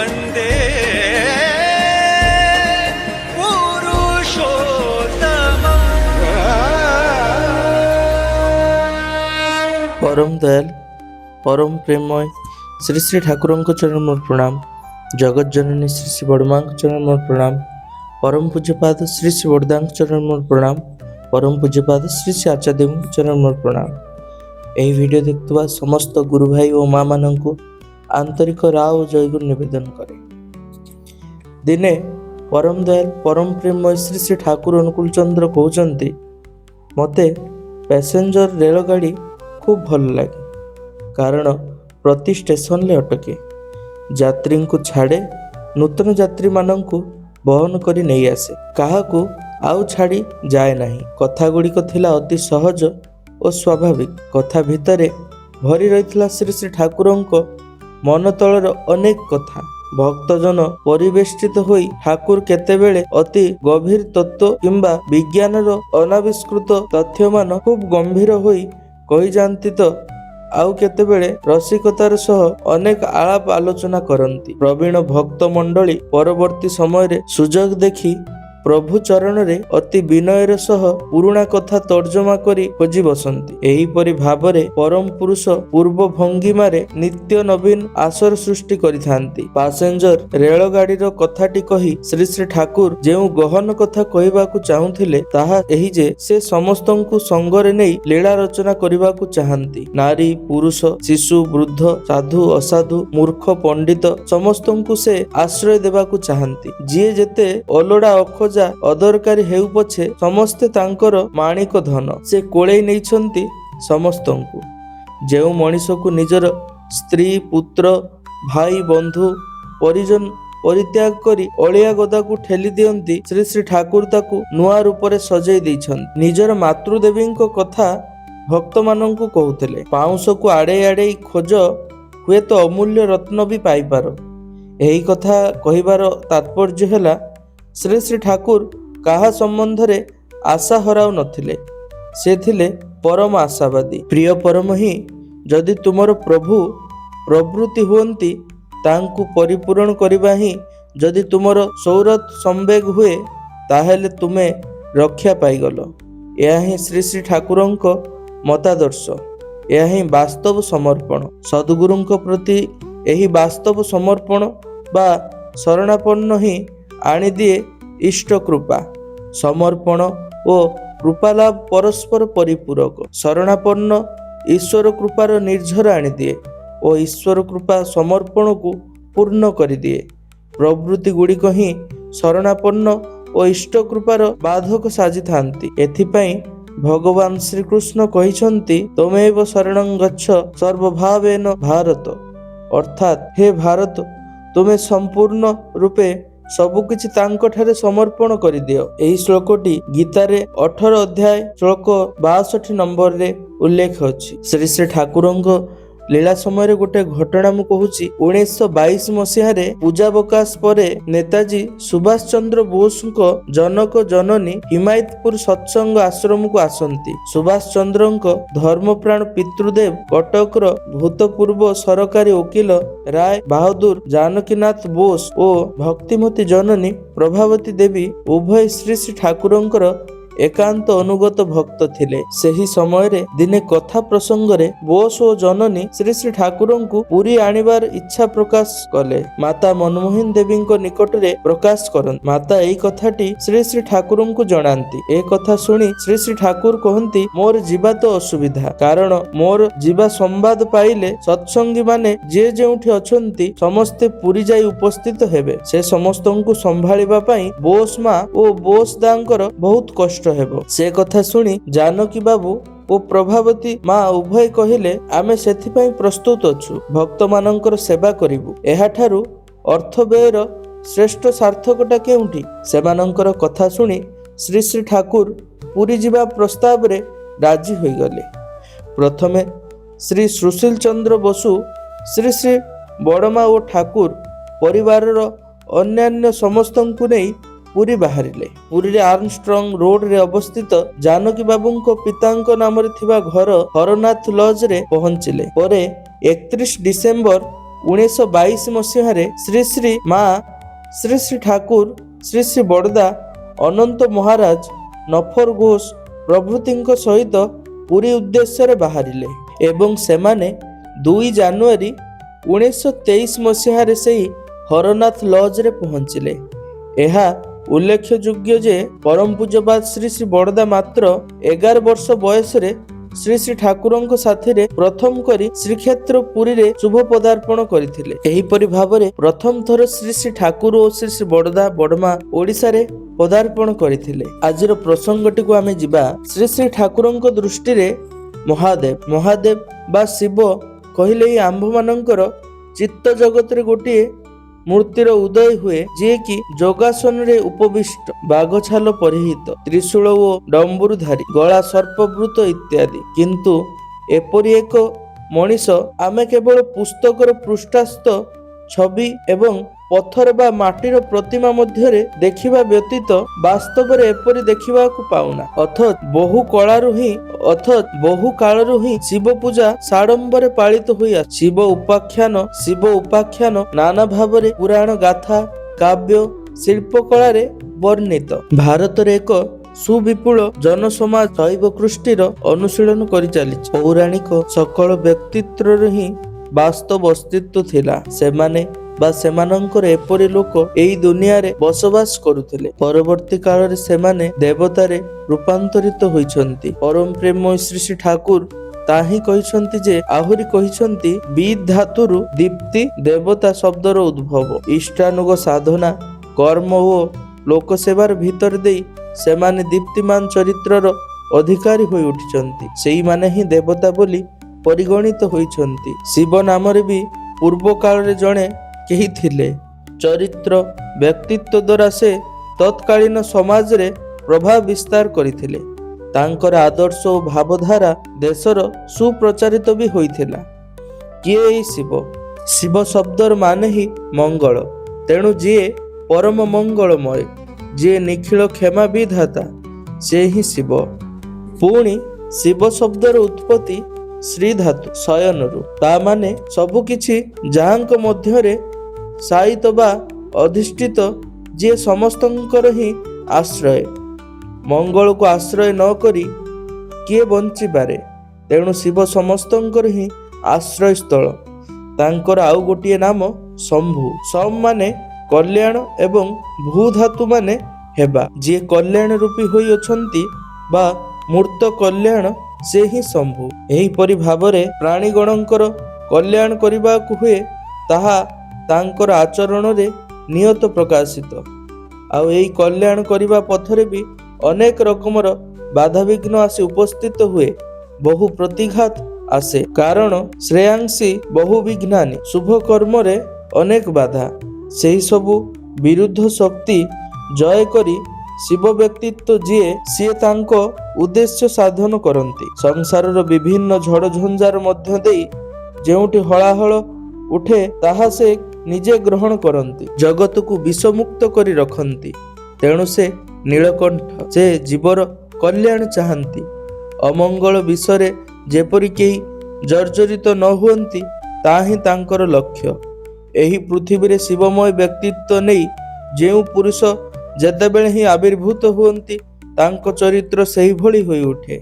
वंदे परम दयाल परम प्रेममय श्री श्री ठाकुर चरण मोर प्रणाम। जगत जननी श्री श्री बड़मा चरण मोर प्रणाम। परम पूज्यपाद श्री श्री बड़दा चरण मोर प्रणाम। परम पूज्यपाद श्री श्री आचार्य चरण मोर प्रणाम। यही वीडियो देखुवा समस्त गुरु भाई और माँ मानू आंतरिक राव जयगुरु निवेदन करे। दिने परम दयाल परम प्रेममय श्री श्री ठाकुर अनुकूल चंद्र कहते मते पैसेंजर रेलगाड़ी खूब भल लगे, कारण प्रति स्टेशन ले अटके, यात्री को छाड़े, नूतन यात्री मानू बहन करी नहीं आसे, काहाकू आउ छाड़ी जाए नहीं। कथा गुड़िक थिला अति सहज और स्वाभाविक। कथा भितरे भरी रही श्री श्री ठाकुर मन तलर अनेक कथा। भक्तजन परिवेष्टित होई ठाकुर केतेबेले अति गभीर तत्व किंबा विज्ञानर अनाविष्कृत तथ्य मान खूब गंभीर होई कही जानती तो आउ केतेबेले रसिकतार सह अनेक आलाप आलोचना करती। प्रवीण भक्त मंडली परवर्ती समय सुजोग देखी प्रभु चरण रे अति विनयर सह पुराणा कथा तर्जमा करी खोजी बसंती। एहीपरि भावरे परम पुरुष पूर्व भंगिमारे नित्य नवीन आसर सृष्टि करिथांती। पैसेंजर रेलगाड़ीर कथाटी कही श्री श्री ठाकुर जेउ गहन कथा कहबाकू चाहुथिले ताहा एही जे से समस्तंकु संगरे नेई लीला रचना करबाकू चाहंती। नारी पुरुष शिशु वृद्ध साधु असाधु मूर्ख पंडित समस्तंकु से आश्रय देबाकू चाहंती। जिए जेते अलोड़ा अदरकारी हेउ पछे समस्ते तांकर माणिक धन से कोळेई नेइछंती समस्तंकु। जेउ मनीषकु निजर स्त्री पुत्र भाई बंधु परिजन परित्याग करी अलिया गदाकू ठेली दियंती श्री श्री ठाकुर ताकू नुआ रूपरे सजाई दैछंती। निजर मातृदेवी कथा भक्त मानंकु कहूथिले, पाउंसकू आड़े आड़े खोज हुए तो अमूल्य रत्न भी पाइपार। एही कथा कहिबार तात्पर्य हैला श्री श्री ठाकुर काहा संबंध रे आशा हराउ नथिले, से थिले परम आशावादी। प्रिय परम ही जदि तुमर प्रभु प्रवृत्ति हुअंती तांकु परिपूर्ण करिबा ही जदि तुमर सौरथ संवेग हुए ताहेले तुमे रक्षा पाइगल। यह ही श्री श्री ठाकुरंक मतादर्श, यह ही वास्तव समर्पण। सद्गुरुंक प्रति एही वास्तव समर्पण बा शरणापन्न ही आनी दिए इष्ट कृपा। समर्पण ओ कृपालाभ परस्पर परिपूरक। शरणापन्न ईश्वर कृपार निर्झर आनी दिए और ईश्वर कृपा समर्पण को पूर्ण कर दिए। प्रवृत्ति गुड़िक ही शरणापन्न और इष्ट कृपार बाधक साजी थांती। एथिपाई भगवान श्रीकृष्ण कहिछंती तमेव शरणं गच्छ सर्वभावेन भारत, अर्थात हे भारत तुमे संपूर्ण रूपे सबुकिछि तांको ठारे समर्पण करि दियो। एही श्लोकटी गीतारे 18 अध्याय श्लोक 62 नंबर रे उल्लेख अछि। श्री श्री ठाकुरंक लीला समय गोटे घटना मु कहूची। 1922 मसीह पूजावकाश परे नेताजी सुभाष चंद्र बोस जनक जननी हिमायतपुर सत्संग आश्रम को आसंती। सुभाष चंद्र धर्मप्राण पितृदेव कटकर भूतपूर्व सरकारी वकील राय बहादुर जानकीनाथ बोस और भक्तिमती जननी प्रभावती देवी उभय श्री श्री ठाकुरंकर एकांत अनुगत भक्त थिले। सेही समय रे दिने कथा प्रसंग रे बोस और जननी श्री श्री ठाकुरंकु पुरी आनिबार इच्छा प्रकाश कले। माता मनमोहन देवी को निकट रे प्रकाश करन। माता एई कथाटी श्री श्री ठाकुरंकु जणांती। ए कथा सुनी श्री श्री ठाकुर कहंती मोर जीवा तो असुविधा, कारण मोर जीवा संवाद पाइले सत्संगी माने जे जेउठी अछंती समस्ते पुरी जाई उपस्थित हेबे। से समस्तंकु संभाळिबा पई बोस मा ओ बोस दांकर बहुत कष्ट हेबो। से कथा सुनी जानकी बाबू ओ प्रभावती माँ उभय कहिले आमे सेथिपाई प्रस्तुत अछु, भक्त मानकर सेवा करिबु। एहाठारु अर्थ व्ययर श्रेष्ठ सार्थकता केउंठी? सेमानंकर कथा सुनी श्री श्री ठाकुर पुरी जीवा प्रस्ताव रे राजी होई गले। प्रथमे श्री सुशील चंद्र बसु श्री श्री बड़मा ओ ठाकुर परिवारर अन्यान्य समस्तंकु नेई पुरी बाहरिले। पुरी आर्मस्ट्रंग रोड रे अवस्थित जानकी बाबूंको पितांको नाम रे थिबा घर हरनाथ लॉज रे पहुंचिले। परे 31 डिसेंबर 1922 ମସିହାରେ ଶ୍ରୀ ଶ୍ରୀ ମା ଶ୍ରୀ ଶ୍ରୀ ଠାକୁର, ଶ୍ରୀ ଶ୍ରୀ ବଡ଼ଦା, ଅନନ୍ତ ମହାରାଜ, ନଫର ଘୋଷ ପ୍ରଭୃତିଙ୍କ ସହିତ ପୁରୀ ଉଦ୍ଦେଶ୍ୟରେ ବାହାରିଲେ ଏବଂ ସେମାନେ 2 ଜାନୁଆରୀ 1923 ମସିହାରେ ସେହି ହରନାଥ ଲଜରେ ପହଞ୍ଚିଲେ। ଏହା ଉଲ୍ଲେଖଯୋଗ୍ୟ ଯେ ପରମ ପୂଜ୍ୟପାଦ ଶ୍ରୀ ଶ୍ରୀ ବଡ଼ଦା ମାତ୍ର 11 ବର୍ଷ ବୟସରେ ଶ୍ରୀ ଶ୍ରୀ ଠାକୁରଙ୍କ ସାଥିରେ ପ୍ରଥମ କରି ଶ୍ରୀକ୍ଷେତ୍ର ପୁରୀରେ ଶୁଭ ପଦାର୍ପଣ କରିଥିଲେ। ଏହିପରି ଭାବରେ ପ୍ରଥମ ଥର ଶ୍ରୀ ଶ୍ରୀ ଠାକୁର ଓ ଶ୍ରୀ ଶ୍ରୀ ବଡ଼ଦା ବଡ଼ମା ଓଡ଼ିଶାରେ ପଦାର୍ପଣ କରିଥିଲେ। ଆଜିର ପ୍ରସଙ୍ଗଟିକୁ ଆମେ ଯିବା। ଶ୍ରୀ ଶ୍ରୀ ଠାକୁରଙ୍କ ଦୃଷ୍ଟିରେ ମହାଦେବ ବା ଶିବ କହିଲେ ଏହି ଆମ୍ଭମାନଙ୍କର ଚିତ୍ତ ଜଗତରେ ଗୋଟିଏ ମୂର୍ତ୍ତିର ଉଦୟ ହୁଏ, ଯିଏକି ଯୋଗାସନରେ ଉପବିଷ୍ଟ, ବାଘଛାଲ ପରିହିତ, ତ୍ରିଶୂଳ ଓ ଡମ୍ବୁରୁଧାରୀ, ଗଳା ସର୍ପବୃତ ଇତ୍ୟାଦି। କିନ୍ତୁ ଏପରି ଏକ ମଣିଷ ଆମେ କେବଳ ପୁସ୍ତକର ପୃଷ୍ଠାସ୍ଥ ଛବି ଏବଂ ପଥର ବା ମାଟିର ପ୍ରତିମା ମଧ୍ୟରେ ଦେଖିବା ବ୍ୟତୀତ ବାସ୍ତବରେ ଏପରି ଦେଖିବାକୁ ପାଉନା। ଅଥଚ ବହୁ କାଳରୁ ହିଁ ଶିବ ପୂଜା ସାଡମ୍ବରେ ପାଳିତ ହୋଇ ଅଛି। ଶିବ ଉପାଖ୍ୟାନ ନାନା ଭାବରେ ପୁରାଣ, ଗାଥା, କାବ୍ୟ, ଶିଳ୍ପକଳାରେ ବର୍ଣ୍ଣିତ। ଭାରତରେ ଏକ ସୁବିପୁଳ ଜନସମାଜ ଶୈବ କୃଷ୍ଟିର ଅନୁଶୀଳନ କରି ଚାଲିଛି। ପୌରାଣିକ ସକଳ ବ୍ୟକ୍ତିତ୍ୱର ହିଁ ବାସ୍ତବ ଅସ୍ତିତ୍ୱ ଥିଲା। ସେମାନେ ବା ସେମାନଙ୍କର ଏପରି ଲୋକ ଏହି ଦୁନିଆରେ ବସବାସ କରୁଥିଲେ। ପରବର୍ତ୍ତୀ କାଳରେ ସେମାନେ ଦେବତାରେ ରୂପାନ୍ତରିତ ହୋଇଛନ୍ତି। ପରମ ପ୍ରେମମୟ ଶ୍ରୀ ଶ୍ରୀ ଠାକୁର ତାହିଁ କହିଛନ୍ତି ଯେ ଆହୁରି କହିଛନ୍ତି, ବିଦ୍ ଧାତୁରୁ ଦୀପ୍ତି, ଦେବତା ଶବ୍ଦର ଉଦ୍ଭବ, ଇଷ୍ଟାନୁଗ ସାଧନା, କର୍ମ ଓ ଲୋକସେବାର ଭିତର ଦେଇ ସେମାନେ ଦୀପ୍ତିମାନ ଚରିତ୍ରର ଅଧିକାରୀ ହୋଇ ଉଠିଛନ୍ତି। ସେଇମାନେ ହିଁ ଦେବତା ବୋଲି ପରିଗଣିତ ହୋଇଛନ୍ତି। ଶିବ ନାମରେ ବି ପୂର୍ବ କାଳରେ ଜଣେ କେହି ଥିଲେ। ଚରିତ୍ର ବ୍ୟକ୍ତିତ୍ୱ ଦ୍ୱାରା ସେ ତତ୍କାଳୀନ ସମାଜରେ ପ୍ରଭାବ ବିସ୍ତାର କରିଥିଲେ। ତାଙ୍କର ଆଦର୍ଶ ଓ ଭାବଧାରା ଦେଶର ସୁପ୍ରଚାରିତ ବି ହୋଇଥିଲା। କିଏ ଏହି ଶିବ? ଶିବ ଶବ୍ଦର ମାନେ ହିଁ ମଙ୍ଗଳ। ତେଣୁ ଯିଏ ପରମ ମଙ୍ଗଳମୟ, ଯିଏ ନିଖିଳ କ୍ଷମା ବିଧାତା, ସେ ହିଁ ଶିବ। ପୁଣି ଶିବ ଶବ୍ଦର ଉତ୍ପତ୍ତି ଶ୍ରୀ ଧାତୁ ଶୟନରୁ, ତା ମାନେ ସବୁକିଛି ଯାହାଙ୍କ ମଧ୍ୟରେ ସାଇତ ବା ଅଧିଷ୍ଠିତ, ଯିଏ ସମସ୍ତଙ୍କର ହିଁ ଆଶ୍ରୟ। ମଙ୍ଗଳକୁ ଆଶ୍ରୟ ନ କରି କିଏ ବଞ୍ଚିପାରେ? ତେଣୁ ଶିବ ସମସ୍ତଙ୍କର ହିଁ ଆଶ୍ରୟସ୍ଥଳ। ତାଙ୍କର ଆଉ ଗୋଟିଏ ନାମ ଶମ୍ଭୁ। ସମ୍ ମାନେ କଲ୍ୟାଣ ଏବଂ ଭୂ ଧାତୁ ମାନେ ହେବା। ଯିଏ କଲ୍ୟାଣ ରୂପୀ ହୋଇ ଅଛନ୍ତି ବା ମୂର୍ତ୍ତ କଲ୍ୟାଣ, ସେ ହିଁ ଶମ୍ଭୁ। ଏହିପରି ଭାବରେ ପ୍ରାଣୀଗଣଙ୍କର କଲ୍ୟାଣ କରିବାକୁ ହୁଏ, ତାହା ତାଙ୍କର ଆଚରଣରେ ନିୟତ ପ୍ରକାଶିତ। ଆଉ ଏହି କଲ୍ୟାଣ କରିବା ପଥରେ ବି ଅନେକ ରକମର ବାଧାବିଘ୍ନ ଆସି ଉପସ୍ଥିତ ହୁଏ, ବହୁ ପ୍ରତିଘାତ ଆସେ। କାରଣ ଶ୍ରେୟାଂଶୀ ବହୁ ବିଘ୍ନାନି, ଶୁଭ କର୍ମରେ ଅନେକ ବାଧା। ସେହି ସବୁ ବିରୁଦ୍ଧ ଶକ୍ତି ଜୟ କରି ଶିବ ବ୍ୟକ୍ତିତ୍ୱ ଯିଏ, ସିଏ ତାଙ୍କ ଉଦ୍ଦେଶ୍ୟ ସାଧନ କରନ୍ତି। ସଂସାରର ବିଭିନ୍ନ ଝଡ଼ ଝଞ୍ଜାର ମଧ୍ୟ ଦେଇ ଯେଉଁଠି ହଳାହଳ ଉଠେ, ତାହା ସେ ନିଜେ ଗ୍ରହଣ କରନ୍ତି। ଜଗତକୁ ବିଷମୁକ୍ତ କରି ରଖନ୍ତି। ତେଣୁ ସେ ନୀଳକଣ୍ଠ। ସେ ଜୀବର କଲ୍ୟାଣ ଚାହାନ୍ତି। ଅମଙ୍ଗଳ ବିଷୟରେ ଯେପରି କେହି ଜର୍ଜରିତ ନ ହୁଅନ୍ତି, ତାହା ହିଁ ତାଙ୍କର ଲକ୍ଷ୍ୟ। ଏହି ପୃଥିବୀରେ ଶିବମୟ ବ୍ୟକ୍ତିତ୍ୱ ନେଇ ଯେଉଁ ପୁରୁଷ ଯେତେବେଳେ ହିଁ ଆବିର୍ଭୂତ ହୁଅନ୍ତି, ତାଙ୍କ ଚରିତ୍ର ସେହିଭଳି ହୋଇ ଉଠେ।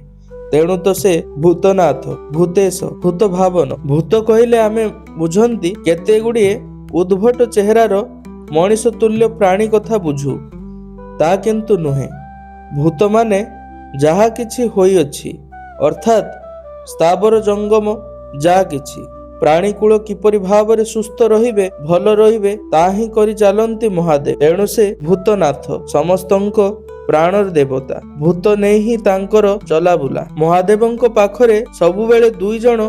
ତେଣୁ ତ ସେ ଭୂତନାଥ, ଭୂତେଶ, ଭୂତ ଭାବନ। ଭୂତ କହିଲେ ଆମେ ବୁଝନ୍ତି କେତେ ଗୁଡ଼ିଏ ଉଦ୍ଭଟ ଚେହେରାର ମଣିଷ ତୁଲ୍ୟ ପ୍ରାଣୀ କଥା ବୁଝୁ। ତା କିନ୍ତୁ ନୁହେଁ। ଭୂତମାନେ ଯାହା କିଛି ହୋଇଅଛି, ଅର୍ଥାତ୍ ସ୍ଥାବର ଜଙ୍ଗମ ଯାହା କିଛି, ପ୍ରାଣୀକୁଳ କିପରି ଭାବରେ ସୁସ୍ଥ ରହିବେ, ଭଲ ରହିବେ, ତାହା ହିଁ କରି ଚାଲନ୍ତି ମହାଦେବ। ତେଣୁ ସେ ଭୂତନାଥ, ସମସ୍ତଙ୍କ ପ୍ରାଣର ଦେବତା। ଭୂତ ନେଇ ହିଁ ତାଙ୍କର ଚଲାବୁଲା। ମହାଦେବଙ୍କ ପାଖରେ ସବୁବେଳେ 2 ଜଣ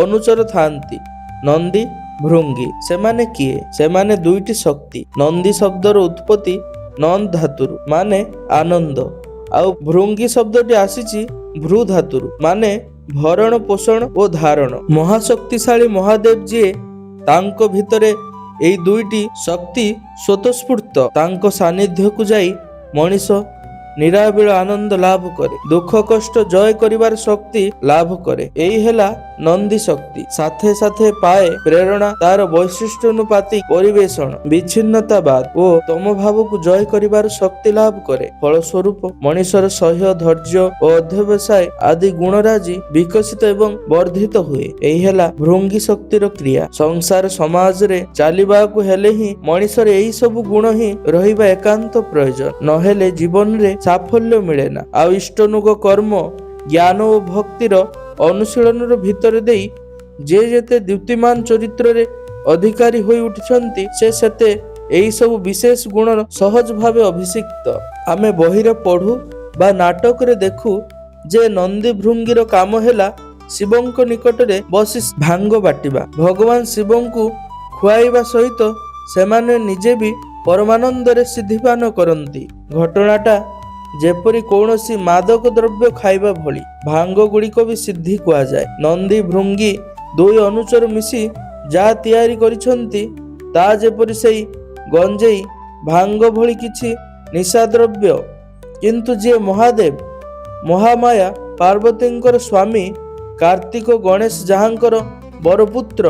ଅନୁଚର ଥାନ୍ତି, ନନ୍ଦୀ, ଭୃଙ୍ଗୀ। ସେମାନେ କିଏ? ସେମାନେ 2ଟି ଶକ୍ତି। ନନ୍ଦୀ ଶବ୍ଦର ଉତ୍ପତ୍ତି ନନ୍ଦ ଧାତୁରୁ, ମାନେ ଆନନ୍ଦ। ଆଉ ଭୃଙ୍ଗୀ ଶବ୍ଦଟି ଆସିଛି ଭ୍ରୁ ଧାତୁରୁ, ମାନେ ଭରଣ ପୋଷଣ ଓ ଧାରଣ। ମହାଶକ୍ତିଶାଳୀ ମହାଦେବ ଯିଏ, ତାଙ୍କ ଭିତରେ ଏହି 2ଟି ଶକ୍ତି ସ୍ୱତଃସ୍ଫୂର୍ତ୍ତ। ତାଙ୍କ ସାନ୍ନିଧ୍ୟକୁ ଯାଇ ମଣିଷ ନିରାବିଳ ଆନନ୍ଦ ଲାଭ କରେ, ଦୁଃଖ କଷ୍ଟ ଜୟ କରିବାର ଶକ୍ତି ଲାଭ କରେ। ଏଇ ହେଲା ନନ୍ଦୀ ଶକ୍ତି। ସାଥେ ସାଥେ ପାଏ ପ୍ରେରଣା ତାର ବୈଶିଷ୍ଟ୍ୟ ଅନୁପାତି ପରିବେଷଣ, ବିଚ୍ଛିନ୍ନତାବାଦ ଓ ତମ ଭାବକୁ ଜୟ କରିବାର ଶକ୍ତି ଲାଭ କରେ। ଫଳସ୍ୱରୂପ ମଣିଷର ସହ୍ୟ, ଧୈର୍ଯ୍ୟ ଓ ଅଧ୍ୟବସାୟ ଆଦି ଗୁଣରାଜି ବିକଶିତ ଏବଂ ବର୍ଦ୍ଧିତ ହୁଏ। ଏହି ହେଲା ଭୃଙ୍ଗୀ ଶକ୍ତିର କ୍ରିୟା। ସଂସାର ସମାଜରେ ଚାଲିବାକୁ ହେଲେ ହିଁ ମଣିଷର ଏଇ ସବୁ ଗୁଣ ହିଁ ରହିବା ଏକାନ୍ତ ପ୍ରয়োଜନ, ନହେଲେ ଜୀବନରେ ସାଫଲ୍ୟ ମିଳେ ନା। ଆଉ ଇଷ୍ଟନୁଗ କର୍ମ, ଜ୍ଞାନ ଓ ଭକ୍ତିର ଅନୁଶୀଳନର ଭିତରେ ଦେଇ ଯେ ଯେତେ ଦ୍ୟୁତିମାନ ଚରିତ୍ରରେ ଅଧିକାରୀ ହୋଇ ଉଠିଛନ୍ତି, ସେ ସେତେ ଏହି ସବୁ ବିଶେଷ ଗୁଣର ସହଜ ଭାବେ ଅଭିଷିକ୍ତ। ଆମେ ବହିରେ ପଢୁ ବା ନାଟକରେ ଦେଖୁ ଯେ ନନ୍ଦୀ ଭୃଙ୍ଗୀର କାମ ହେଲା ଶିବଙ୍କ ନିକଟରେ ବସି ଭାଙ୍ଗ ବାଟିବା। ଭଗବାନ ଶିବଙ୍କୁ ଖୁଆଇବା ସହିତ ସେମାନେ ନିଜେ ବି ପରମାନନ୍ଦରେ ସିଦ୍ଧିପାନ କରନ୍ତି। ଘଟଣାଟା ଯେପରି କୌଣସି ମାଦକ ଦ୍ରବ୍ୟ ଖାଇବା ଭଳି। ଭାଙ୍ଗ ଗୁଡ଼ିକ ବି ସିଦ୍ଧି କୁହାଯାଏ। ନନ୍ଦୀ ଭୃଙ୍ଗୀ ଦୁଇ ଅନୁଚର ମିଶି ଯାହା ତିଆରି କରିଛନ୍ତି, ତା ଯେପରି ସେଇ ଗଞ୍ଜେଇ, ଭାଙ୍ଗ ଭଳି କିଛି ନିଶାଦ୍ରବ୍ୟ। କିନ୍ତୁ ଯିଏ ମହାଦେବ, ମହାମାୟା ପାର୍ବତୀଙ୍କର ସ୍ୱାମୀ, କାର୍ତ୍ତିକ ଗଣେଶ ଯାହାଙ୍କର ବରପୁତ୍ର,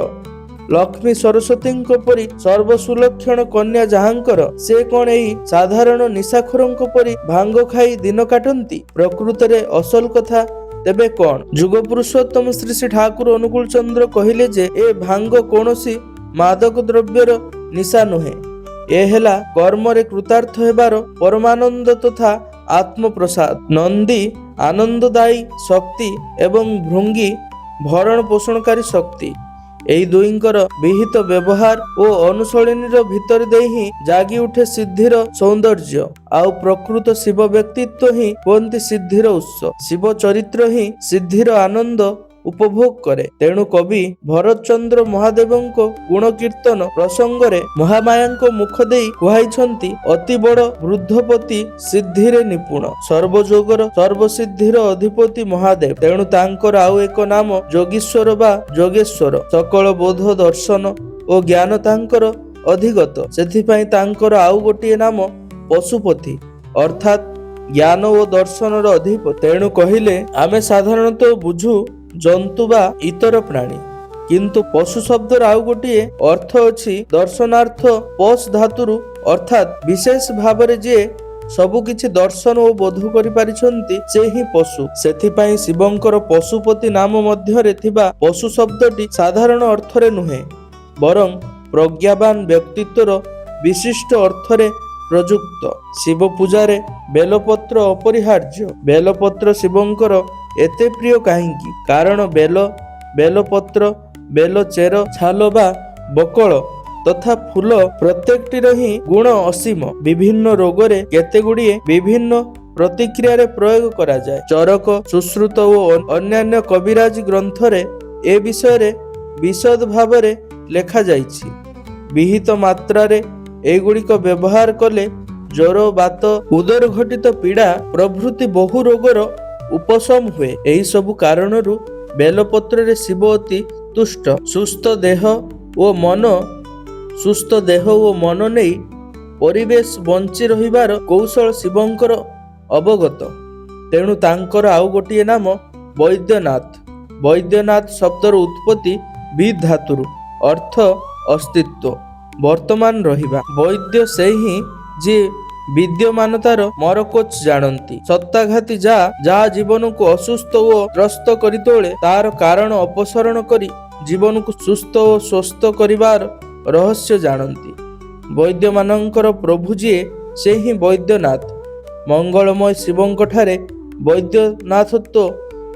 ଲକ୍ଷ୍ମୀ ସରସ୍ୱତୀଙ୍କ ପରି ସର୍ବସୁଲକ୍ଷଣ କନ୍ୟା ଯାହାଙ୍କର, ସେ କଣ ଏଇ ସାଧାରଣ ନିଶାଖୋରଙ୍କ ପରି ଭାଙ୍ଗ ଖାଇ ଦିନ କାଟନ୍ତି? ପ୍ରକୃତରେ ଅସଲ କଥା ତେବେ କଣ? ଯୁଗ ପୁରୁଷୋତ୍ତମ ଶ୍ରୀ ଶ୍ରୀ ଠାକୁର ଅନୁକୂଳ ଚନ୍ଦ୍ର କହିଲେ ଯେ ଏ ଭାଙ୍ଗ କୌଣସି ମାଦକ ଦ୍ରବ୍ୟର ନିଶା ନୁହେଁ, ଏ ହେଲା କର୍ମରେ କୃତାର୍ଥ ହେବାର ପରମାନନ୍ଦ ତଥା ଆତ୍ମପ୍ରସାଦ। ନନ୍ଦୀ ଆନନ୍ଦଦାୟୀ ଶକ୍ତି ଏବଂ ଭୃଙ୍ଗୀ ଭରଣ ପୋଷଣକାରୀ ଶକ୍ତି। ଏହି ଦୁଇଙ୍କର ବିହିତ ବ୍ୟବହାର ଓ ଅନୁଶୀଳନୀର ଭିତରେ ଦେଇ ହିଁ ଜାଗି ଉଠେ ସିଦ୍ଧିର ସୌନ୍ଦର୍ଯ୍ୟ। ଆଉ ପ୍ରକୃତ ଶିବ ବ୍ୟକ୍ତିତ୍ୱ ହିଁ ହୁଅନ୍ତି ସିଦ୍ଧିର ଉତ୍ସ। ଶିବ ଚରିତ୍ର ହିଁ ସିଦ୍ଧିର ଆନନ୍ଦ ଉପଭୋଗ କରେ। ତେଣୁ କବି ଭରତଚନ୍ଦ୍ର ମହାଦେବଙ୍କ ଗୁଣ କୀର୍ତ୍ତନ ପ୍ରସଙ୍ଗରେ ମହାମାୟାଙ୍କ ମୁଖ ଦେଇ କୁହାଇଛନ୍ତି, ଅତି ବଡ଼ ବୃଦ୍ଧପତି ସିଦ୍ଧିରେ ନିପୁଣ, ସର୍ବଯୋଗର ସର୍ବସିଦ୍ଧିର ଅଧିପତି ମହାଦେବ। ତେଣୁ ତାଙ୍କର ଆଉ ଏକ ନାମ ଯୋଗୀଶ୍ୱର ବା ଯୋଗେଶ୍ୱର। ସକଳ ବୋଧ, ଦର୍ଶନ ଓ ଜ୍ଞାନ ତାଙ୍କର ଅଧିଗତ। ସେଥିପାଇଁ ତାଙ୍କର ଆଉ ଗୋଟିଏ ନାମ ପଶୁପତି, ଅର୍ଥାତ୍ ଜ୍ଞାନ ଓ ଦର୍ଶନର ଅଧିପତି। ତେଣୁ କହିଲେ ଆମେ ସାଧାରଣତଃ ବୁଝୁ ଜନ୍ତୁ ବା ଇତର ପ୍ରାଣୀ, କିନ୍ତୁ ପଶୁ ଶବ୍ଦର ଆଉ ଗୋଟିଏ ଅର୍ଥ ଅଛି ଦର୍ଶନାର୍ଥ ପଶ ଧାତୁରୁ, ଅର୍ଥାତ୍ ବିଶେଷ ଭାବରେ ଯିଏ ସବୁ କିଛି ଦର୍ଶନ ଓ ବୋଧ କରିପାରିଛନ୍ତି, ସେ ହିଁ ପଶୁ। ସେଥିପାଇଁ ଶିବଙ୍କର ପଶୁପତି ନାମ ମଧ୍ୟରେ ଥିବା ପଶୁ ଶବ୍ଦଟି ସାଧାରଣ ଅର୍ଥରେ ନୁହେଁ, ବରଂ ପ୍ରଜ୍ଞାବାନ ବ୍ୟକ୍ତିତ୍ୱର ବିଶିଷ୍ଟ ଅର୍ଥରେ ପ୍ରଯୁକ୍ତ। ଶିବ ପୂଜାରେ ବେଲପତ୍ର ଅପରିହାର୍ଯ୍ୟ। ବେଲପତ୍ର ଶିବଙ୍କର ଏତେ ପ୍ରିୟ କାହିଁକି? କାରଣ ବେଲ, ବେଲପତ୍ର, ବେଲ ଚେର, ଛାଲ ବା ବକଳ ତଥା ଫୁଲ ପ୍ରତ୍ୟେକଟିର ହିଁ ଗୁଣ ଅସୀମ। ବିଭିନ୍ନ ରୋଗରେ କେତେଗୁଡ଼ିଏ ବିଭିନ୍ନ ପ୍ରତିକ୍ରିୟାରେ ପ୍ରୟୋଗ କରାଯାଏ। ଚରକ, ସୁଶ୍ରୁତ ଓ ଅନ୍ୟାନ୍ୟ କବିରାଜ ଗ୍ରନ୍ଥରେ ଏ ବିଷୟରେ ବିଶଦ ଭାବରେ ଲେଖାଯାଇଛି। ବିହିତ ମାତ୍ରାରେ ଏଗୁଡ଼ିକ ବ୍ୟବହାର କଲେ ଜ୍ୱର, ବାତ, ଉଦର ଘଟିତ ପୀଡ଼ା ପ୍ରଭୃତି ବହୁ ରୋଗର ଉପଶମ ହୁଏ। ଏହି ସବୁ କାରଣରୁ ବେଲପତ୍ରରେ ଶିବ ଅତି ତୁଷ୍ଟ। ସୁସ୍ଥ ଦେହ ଓ ମନ ନେଇ ପରିବେଶ ବଞ୍ଚି ରହିବାର କୌଶଳ ଶିବଙ୍କର ଅବଗତ। ତେଣୁ ତାଙ୍କର ଆଉ ଗୋଟିଏ ନାମ ବୈଦ୍ୟନାଥ। ବୈଦ୍ୟନାଥ ଶବ୍ଦର ଉତ୍ପତ୍ତି ବିଦ୍ ଧାତୁରୁ, ଅର୍ଥ ଅସ୍ତିତ୍ୱ, ବର୍ତ୍ତମାନ ରହିବା। ବୈଦ୍ୟ ସେ ହିଁ ଯିଏ ବିଦ୍ୟମାନତାର ମରକୋଚ ଜାଣନ୍ତି। ସତ୍ତାଘାତୀ ଯାହା ଜୀବନକୁ ଅସୁସ୍ଥ ଓ ତ୍ରସ୍ତ କରି ତୋଳେ, ତାର କାରଣ ଅପସରଣ କରି ଜୀବନକୁ ସୁସ୍ଥ ଓ ସ୍ୱସ୍ଥ କରିବାର ରହସ୍ୟ ଜାଣନ୍ତି। ବୈଦ୍ୟମାନଙ୍କର ପ୍ରଭୁ ଯିଏ, ସେ ହିଁ ବୈଦ୍ୟନାଥ। ମଙ୍ଗଳମୟ ଶିବଙ୍କଠାରେ ବୈଦ୍ୟନାଥତ୍ୱ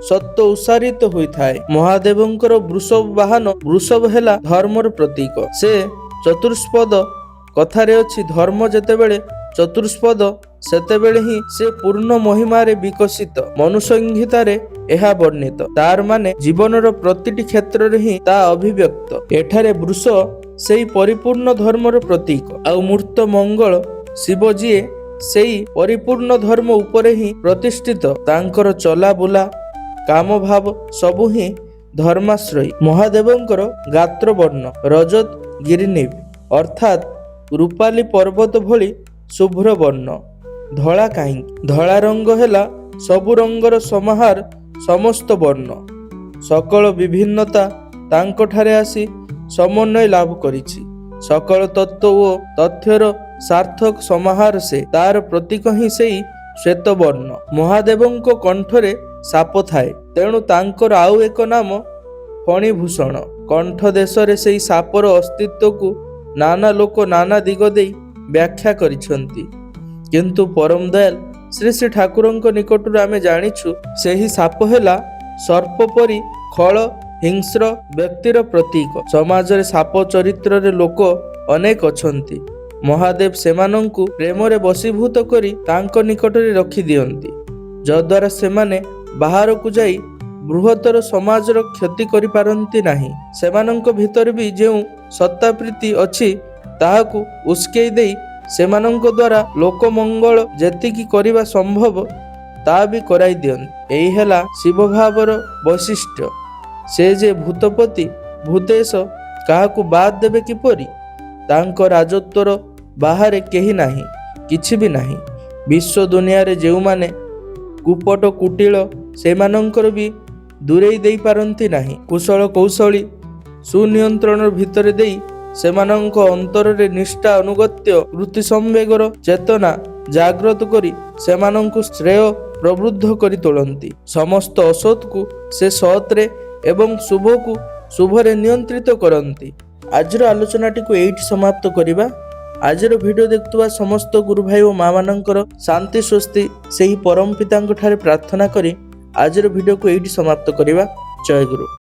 ସତ୍ତ୍ୱ ଉଚ୍ଚାରିତ ହୋଇଥାଏ। ମହାଦେବଙ୍କର ବୃଷଭ ବାହନ, ବୃଷଭ ହେଲା ଧର୍ମର ପ୍ରତୀକ। ସେ ଚତୁଷ୍ପଦ। କଥାରେ ଅଛି, ଧର୍ମ ଯେତେବେଳେ ଚତୁଷ୍ପଦ, ସେତେବେଳେ ହିଁ ସେ ପୂର୍ଣ୍ଣ ମହିମାରେ ବିକଶିତ। ମନୁସଂହିତାରେ ଏହା ବର୍ଣ୍ଣିତ। ତାର ମାନେ ଜୀବନର ପ୍ରତିଟି କ୍ଷେତ୍ରରେ ହିଁ ତା ଅଭିବ୍ୟକ୍ତ। ଏଠାରେ ବୃଷ ସେଇ ପରିପୂର୍ଣ୍ଣ ଧର୍ମର ପ୍ରତୀକ, ଆଉ ମୂର୍ତ୍ତ ମଙ୍ଗଳ ଶିବ ଯିଏ ସେଇ ପରିପୂର୍ଣ୍ଣ ଧର୍ମ ଉପରେ ହିଁ ପ୍ରତିଷ୍ଠିତ। ତାଙ୍କର ଚଲା ବୁଲା, କାମ ଭାବ ସବୁ ହିଁ ଧର୍ମାଶ୍ରୟୀ। ମହାଦେବଙ୍କର ଗାତ୍ରବର୍ଣ୍ଣ ରଜତ ଗିରିନୀବ, ଅର୍ଥାତ୍ ରୂପାଲି ପର୍ବତ ଭଳି ଶୁଭ୍ର ବର୍ଣ୍ଣ। ଧଳା କାହିଁକି? ଧଳା ରଙ୍ଗ ହେଲା ସବୁ ରଙ୍ଗର ସମାହାର, ସମସ୍ତ ବର୍ଣ୍ଣ ସକଳ ବିଭିନ୍ନତା ତାଙ୍କଠାରେ ଆସି ସମନ୍ୱୟ ଲାଭ କରିଛି। ସକଳ ତତ୍ତ୍ୱ ଓ ତଥ୍ୟର ସାର୍ଥକ ସମାହାର ସେ, ତାର ପ୍ରତୀକ ହିଁ ସେଇ ଶ୍ଵେତବର୍ଣ୍ଣ। ମହାଦେବଙ୍କ କଣ୍ଠରେ ସାପ ଥାଏ, ତେଣୁ ତାଙ୍କର ଆଉ ଏକ ନାମ ଫଣୀଭୂଷଣ। କଣ୍ଠ ଦେଶରେ ସେଇ ସାପର ଅସ୍ତିତ୍ୱକୁ ନାନା ଲୋକ ନାନା ଦିଗ ଦେଇ ବ୍ୟାଖ୍ୟା କରିଛନ୍ତି, କିନ୍ତୁ ପରମ ଦୟାଲ ଶ୍ରୀ ଶ୍ରୀ ଠାକୁରଙ୍କ ନିକଟରୁ ଆମେ ଜାଣିଛୁ ସେହି ସାପ ହେଲା ସର୍ପ ପରି ଖଳ ହିଂସ୍ର ବ୍ୟକ୍ତିର ପ୍ରତୀକ। ସମାଜରେ ସାପ ଚରିତ୍ରରେ ଲୋକ ଅନେକ ଅଛନ୍ତି। ମହାଦେବ ସେମାନଙ୍କୁ ପ୍ରେମରେ ବଶୀଭୂତ କରି ତାଙ୍କ ନିକଟରେ ରଖିଦିଅନ୍ତି, ଯଦ୍ୱାରା ସେମାନେ ବାହାରକୁ ଯାଇ ବୃହତ୍ତର ସମାଜର କ୍ଷତି କରିପାରନ୍ତି ନାହିଁ। ସେମାନଙ୍କ ଭିତରେ ବି ଯେଉଁ ସତ୍ତାପ୍ରୀତି ଅଛି ତାହାକୁ ଉସ୍କେଇ ଦେଇ ସେମାନଙ୍କ ଦ୍ୱାରା ଲୋକମଙ୍ଗଳ ଯେତିକି କରିବା ସମ୍ଭବ ତାହା ବି କରାଇ ଦିଅନ୍ତି। ଏହି ହେଲା ଶିବ ଭାବର ବୈଶିଷ୍ଟ୍ୟ। ସେ ଯେ ଭୂତପତି ଭୂତେଶ, କାହାକୁ ବାଦ୍ ଦେବେ କିପରି? ତାଙ୍କ ରାଜତ୍ୱର ବାହାରେ କେହି ନାହିଁ, କିଛି ବି ନାହିଁ। ବିଶ୍ୱ ଦୁନିଆରେ ଯେଉଁମାନେ କୁପଟ କୁଟିଳ ସେମାନଙ୍କର ବି ଦୂରେଇ ଦେଇପାରନ୍ତି ନାହିଁ। କୁଶଳ କୌଶଳୀ ସୁନିୟନ୍ତ୍ରଣ ଭିତରେ ଦେଇ ସେମାନଙ୍କ ଅନ୍ତରରେ ନିଷ୍ଠା ଅନୁଗତ୍ୟ ବୃତ୍ତି ସମ୍ବେଗର ଚେତନା ଜାଗ୍ରତ କରି ସେମାନଙ୍କୁ ଶ୍ରେୟ ପ୍ରବୃଦ୍ଧ କରି ତୋଳନ୍ତି। ସମସ୍ତ ଅସତକୁ ସେ ସତରେ ଏବଂ ଶୁଭକୁ ଶୁଭରେ ନିୟନ୍ତ୍ରିତ କରନ୍ତି। ଆଜିର ଆଲୋଚନାଟିକୁ ଏଇଠି ସମାପ୍ତ କରିବା। ଆଜିର ଭିଡ଼ିଓ ଦେଖୁଥିବା ସମସ୍ତ ଗୁରୁ ଭାଇ ଓ ମା ମାନଙ୍କର ଶାନ୍ତି ସ୍ୱସ୍ତି ସେହି ପରମ ପିତାଙ୍କ ଠାରେ ପ୍ରାର୍ଥନା କରି ଆଜିର ଭିଡ଼ିଓକୁ ଏଇଠି ସମାପ୍ତ କରିବା। ଜୟ ଗୁରୁ।